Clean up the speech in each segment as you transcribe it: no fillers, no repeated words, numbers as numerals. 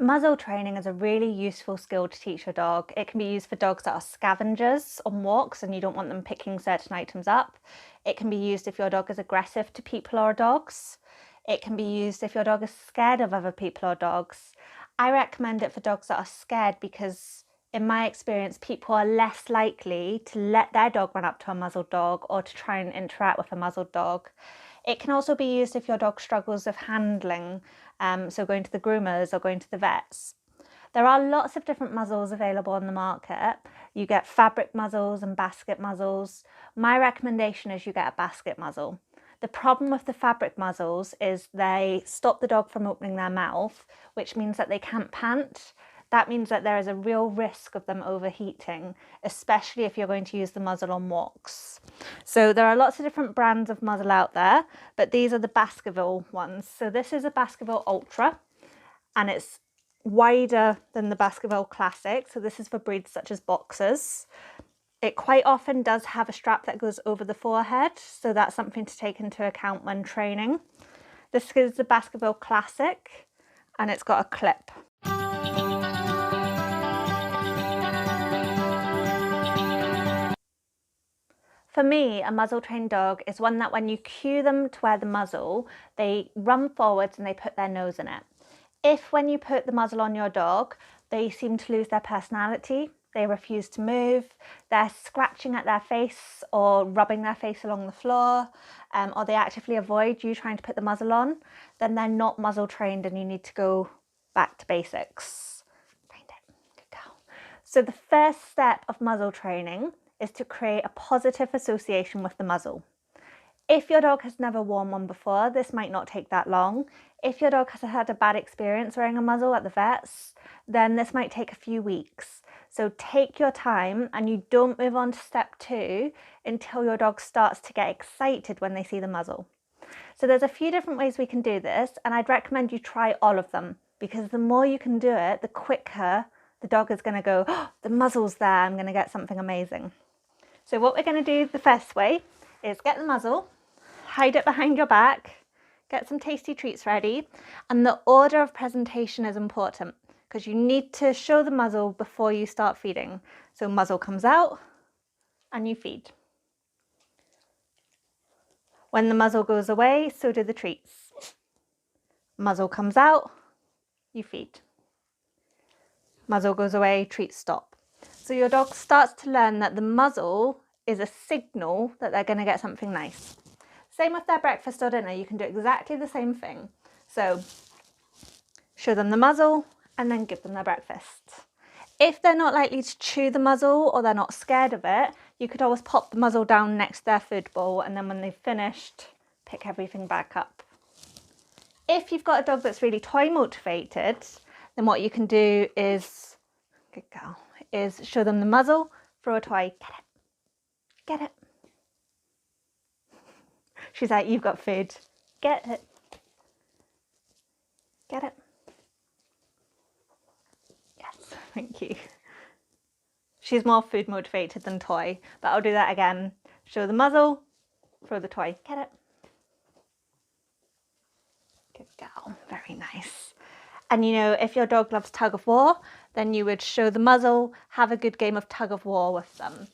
Muzzle training is a really useful skill to teach your dog. It can be used for dogs that are scavengers on walks and you don't want them picking certain items up. It can be used if your dog is aggressive to people or dogs. It can be used if your dog is scared of other people or dogs. I recommend it for dogs that are scared because, in my experience, people are less likely to let their dog run up to a muzzled dog or to try and interact with a muzzled dog. It can also be used if your dog struggles with handling, so going to the groomers or going to the vets. There are lots of different muzzles available on the market. You get fabric muzzles and basket muzzles. My recommendation is you get a basket muzzle. The problem with the fabric muzzles is they stop the dog from opening their mouth, which means that they can't pant. That means that there is a real risk of them overheating, especially if you're going to use the muzzle on walks. So there are lots of different brands of muzzle out there, but these are the Baskerville ones. So this is a Baskerville Ultra, and it's wider than the Baskerville Classic. So this is for breeds such as boxers. It quite often does have a strap that goes over the forehead, so that's something to take into account when training. This is the Baskerville Classic, and it's got a clip. For me, a muzzle trained dog is one that when you cue them to wear the muzzle, they run forwards and they put their nose in it. If when you put the muzzle on your dog, they seem to lose their personality, they refuse to move, they're scratching at their face or rubbing their face along the floor, or they actively avoid you trying to put the muzzle on, then they're not muzzle trained and you need to go back to basics. Find it. Good girl. So the first step of muzzle training is to create a positive association with the muzzle. If your dog has never worn one before, this might not take that long. If your dog has had a bad experience wearing a muzzle at the vets, then this might take a few weeks. So take your time and you don't move on to step 2 until your dog starts to get excited when they see the muzzle. So there's a few different ways we can do this, and I'd recommend you try all of them, because the more you can do it, the quicker the dog is going to go, oh, the muzzle's there, I'm going to get something amazing. So what we're going to do the first way is get the muzzle, hide it behind your back, get some tasty treats ready, and the order of presentation is important because you need to show the muzzle before you start feeding. So muzzle comes out and you feed. When the muzzle goes away, so do the treats. Muzzle comes out, you feed. Muzzle goes away, treats stop. So your dog starts to learn that the muzzle is a signal that they're going to get something nice. Same with their breakfast or dinner, you can do exactly the same thing. So show them the muzzle and then give them their breakfast. If they're not likely to chew the muzzle or they're not scared of it, you could always pop the muzzle down next to their food bowl, and then when they've finished, pick everything back up. If you've got a dog that's really toy motivated, then what you can do is, good girl, is show them the muzzle, throw a toy, get it. She's like, you've got food, get it. Get it. Yes, thank you. She's more food motivated than toy, but I'll do that again. Show the muzzle, throw the toy, get it. Good girl, very nice. And you know, if your dog loves tug of war, then you would show the muzzle, have a good game of tug of war with them.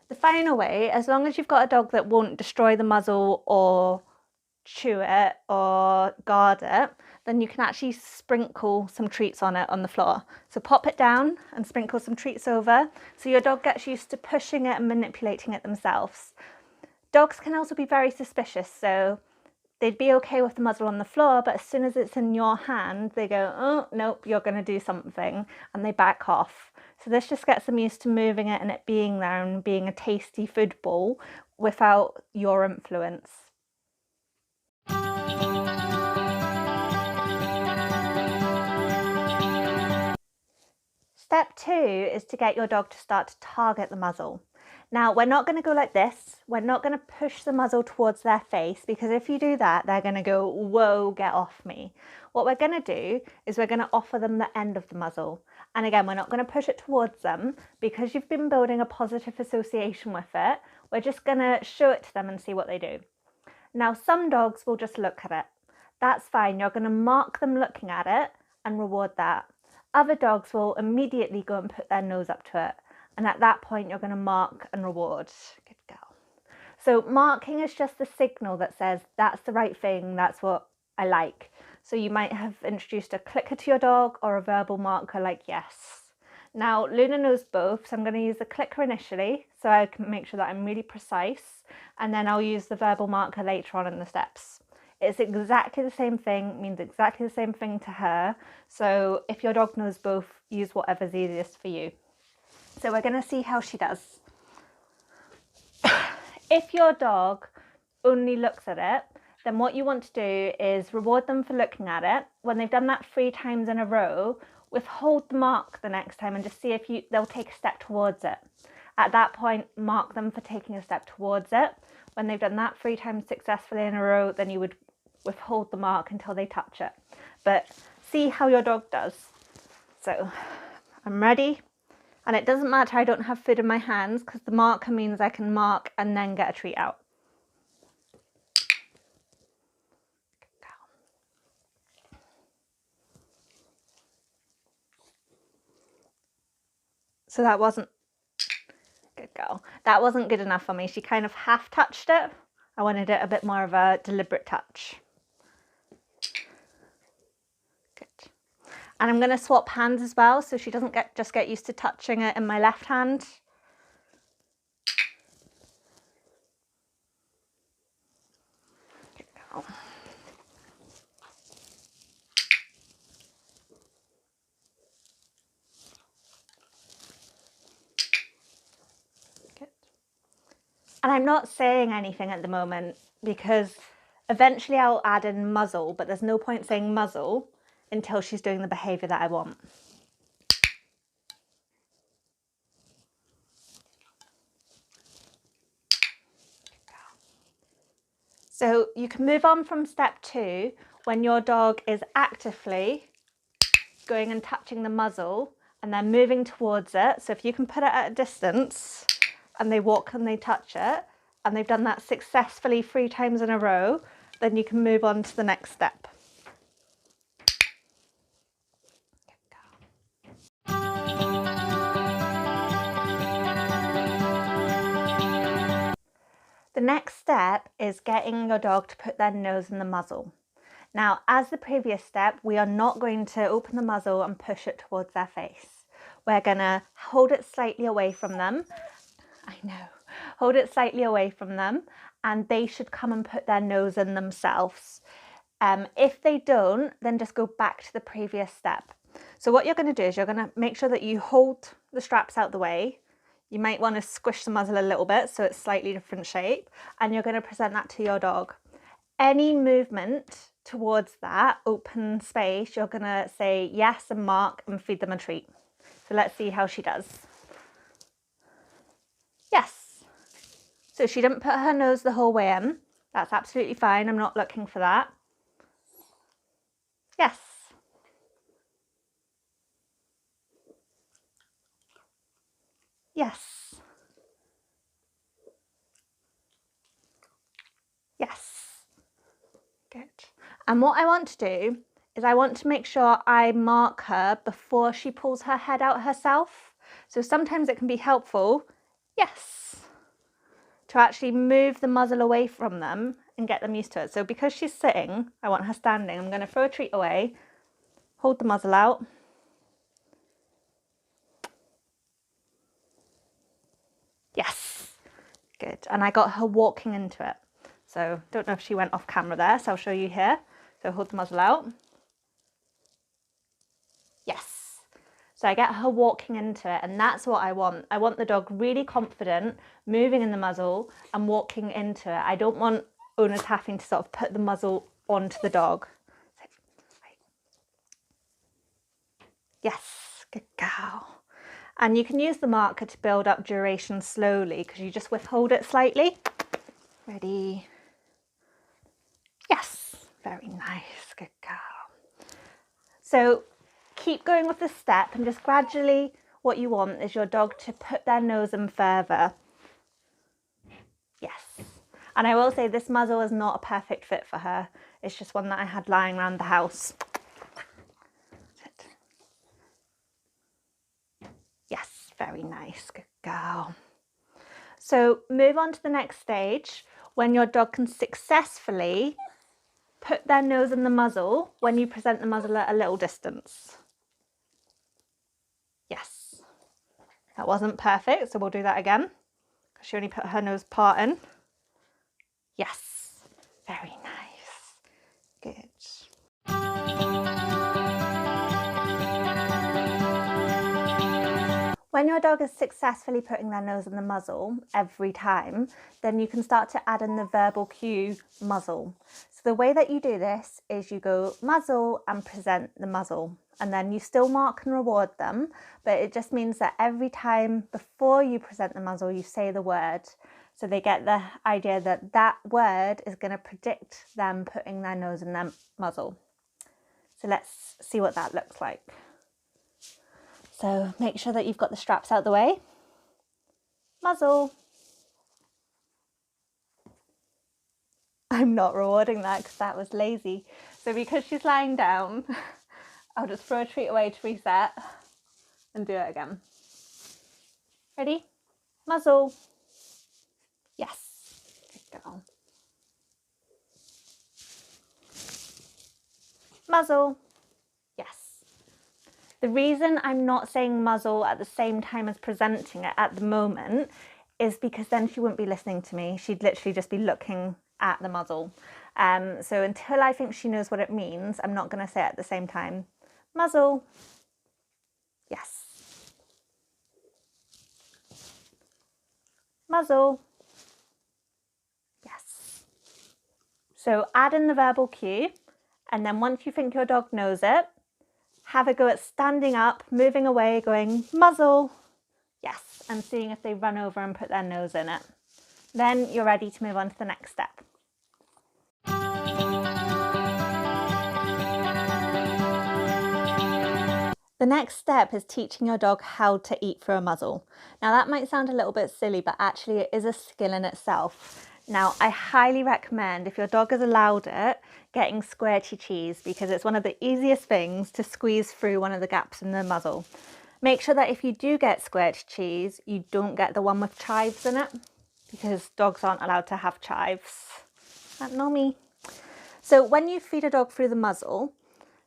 The final way, as long as you've got a dog that won't destroy the muzzle or chew it or guard it, then you can actually sprinkle some treats on it on the floor. So pop it down and sprinkle some treats over so your dog gets used to pushing it and manipulating it themselves. Dogs can also be very suspicious, so they'd be okay with the muzzle on the floor, but as soon as it's in your hand, they go, oh, nope, you're going to do something, and they back off. So this just gets them used to moving it and it being there and being a tasty food bowl without your influence. Step 2 is to get your dog to start to target the muzzle. Now, we're not going to go like this. We're not going to push the muzzle towards their face, because if you do that, they're going to go, whoa, get off me. What we're going to do is we're going to offer them the end of the muzzle. And again, we're not going to push it towards them because you've been building a positive association with it. We're just going to show it to them and see what they do. Now, some dogs will just look at it. That's fine. You're going to mark them looking at it and reward that. other dogs will immediately go and put their nose up to it. And at that point, you're going to mark and reward. Good girl. So marking is just the signal that says that's the right thing, that's what I like. So you might have introduced a clicker to your dog or a verbal marker like yes. Now Luna knows both, so I'm going to use the clicker initially so I can make sure that I'm really precise, and then I'll use the verbal marker later on in the steps. It's exactly the same thing, means exactly the same thing to her. So if your dog knows both, use whatever's easiest for you. So we're going to see how she does. If your dog only looks at it, then what you want to do is reward them for looking at it. When they've done that 3 times in a row, withhold the mark the next time and just see if they'll take a step towards it. At that point, mark them for taking a step towards it. When they've done that 3 times successfully in a row, then you would withhold the mark until they touch it. But see how your dog does. So I'm ready. And it doesn't matter I don't have food in my hands because the marker means I can mark and then get a treat out. So that wasn't, good girl. That wasn't good enough for me. She kind of half touched it. I wanted it a bit more of a deliberate touch. Good. And I'm going to swap hands as well so she doesn't just get used to touching it in my left hand. Good girl. Good. And I'm not saying anything at the moment because eventually I'll add in muzzle, but there's no point saying muzzle until she's doing the behaviour that I want. So you can move on from step 2 when your dog is actively going and touching the muzzle and then moving towards it. So if you can put it at a distance and they walk and they touch it and they've done that successfully 3 times in a row, then you can move on to the next step. The next step is getting your dog to put their nose in the muzzle. Now, as the previous step, we are not going to open the muzzle and push it towards their face. We're going to hold it slightly away from them. Hold it slightly away from them, and they should come and put their nose in themselves. If they don't, then just go back to the previous step. So what you're going to do is you're going to make sure that you hold the straps out the way. You might want to squish the muzzle a little bit so it's slightly different shape, and you're going to present that to your dog. Any movement towards that open space, you're going to say yes and mark and feed them a treat. So let's see how she does. Yes. So she didn't put her nose the whole way in. That's absolutely fine. I'm not looking for that. Yes. Yes. Yes. Good. And what I want to do is I want to make sure I mark her before she pulls her head out herself. So sometimes it can be helpful, yes, to actually move the muzzle away from them and get them used to it. So because she's sitting, I want her standing. I'm going to throw a treat away, hold the muzzle out. Yes, good. And I got her walking into it. So don't know if she went off camera there, so I'll show you here. So hold the muzzle out. Yes. So I get her walking into it, and that's what I want. I want the dog really confident, moving in the muzzle and walking into it. I don't want owners having to sort of put the muzzle onto the dog. Yes, good girl. And you can use the marker to build up duration slowly because you just withhold it slightly. Ready? Yes, very nice, good girl. So keep going with the step, and just gradually what you want is your dog to put their nose in further. Yes. And I will say this muzzle is not a perfect fit for her. It's just one that I had lying around the house. Very nice, good girl. So move on to the next stage when your dog can successfully put their nose in the muzzle when you present the muzzle at a little distance. Yes, that wasn't perfect, so we'll do that again. She only put her nose part in. Yes, very nice, good. When your dog is successfully putting their nose in the muzzle every time, then you can start to add in the verbal cue muzzle. So the way that you do this is you go muzzle and present the muzzle, and then you still mark and reward them, but it just means that every time before you present the muzzle, you say the word. So they get the idea that that word is going to predict them putting their nose in their muzzle. So let's see what that looks like. So make sure that you've got the straps out the way. Muzzle. I'm not rewarding that because that was lazy. So because she's lying down, I'll just throw a treat away to reset and do it again. Ready? Muzzle. Yes. Good girl. Muzzle. Yes. The reason I'm not saying muzzle at the same time as presenting it at the moment is because then she wouldn't be listening to me. She'd literally just be looking at the muzzle. So until I think she knows what it means, I'm not going to say it at the same time. Muzzle. Yes. Muzzle. Yes. So add in the verbal cue, and then once you think your dog knows it, have a go at standing up, moving away, going muzzle, yes, and seeing if they run over and put their nose in it. Then you're ready to move on to the next step. The next step is teaching your dog how to eat through a muzzle. Now that might sound a little bit silly, but actually it is a skill in itself. Now, I highly recommend, if your dog has allowed it, getting squirty cheese, because it's one of the easiest things to squeeze through one of the gaps in the muzzle. Make sure that if you do get squirty cheese, you don't get the one with chives in it, because dogs aren't allowed to have chives. Not know me. So when you feed a dog through the muzzle,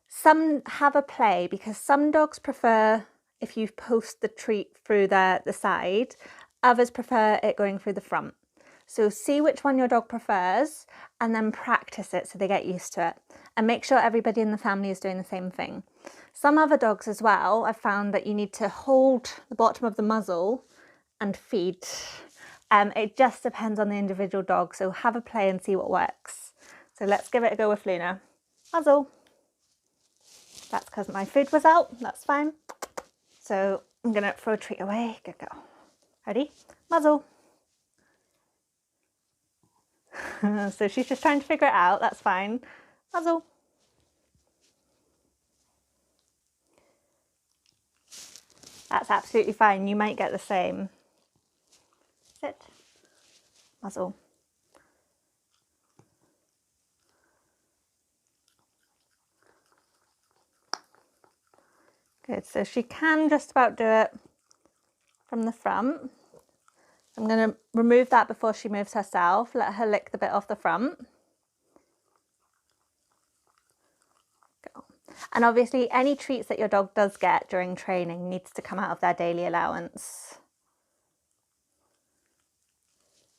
some have a play, because some dogs prefer if you post the treat through the side, others prefer it going through the front. So see which one your dog prefers and then practice it so they get used to it. And make sure everybody in the family is doing the same thing. Some other dogs as well, I've found that you need to hold the bottom of the muzzle and feed. It just depends on the individual dog, so have a play and see what works. So let's give it a go with Luna. Muzzle. That's because my food was out, that's fine. So I'm going to throw a treat away. Good girl. Ready? Muzzle. So she's just trying to figure it out, that's fine. Muzzle. That's absolutely fine, you might get the same. Sit. Muzzle. Good, so she can just about do it from the front. I'm going to remove that before she moves herself, let her lick the bit off the front. Go. And obviously any treats that your dog does get during training needs to come out of their daily allowance.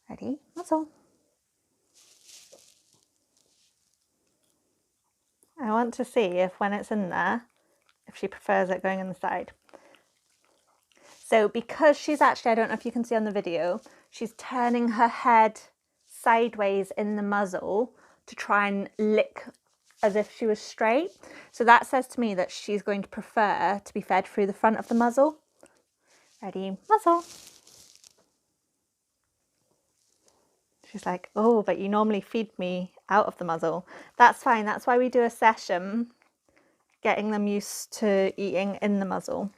Ready? Muzzle. I want to see if when it's in there, if she prefers it going in the side. So because she's actually, I don't know if you can see on the video, she's turning her head sideways in the muzzle to try and lick as if she was straight. So that says to me that she's going to prefer to be fed through the front of the muzzle. Ready? Muzzle. She's like, oh, but you normally feed me out of the muzzle. That's fine. That's why we do a session getting them used to eating in the muzzle.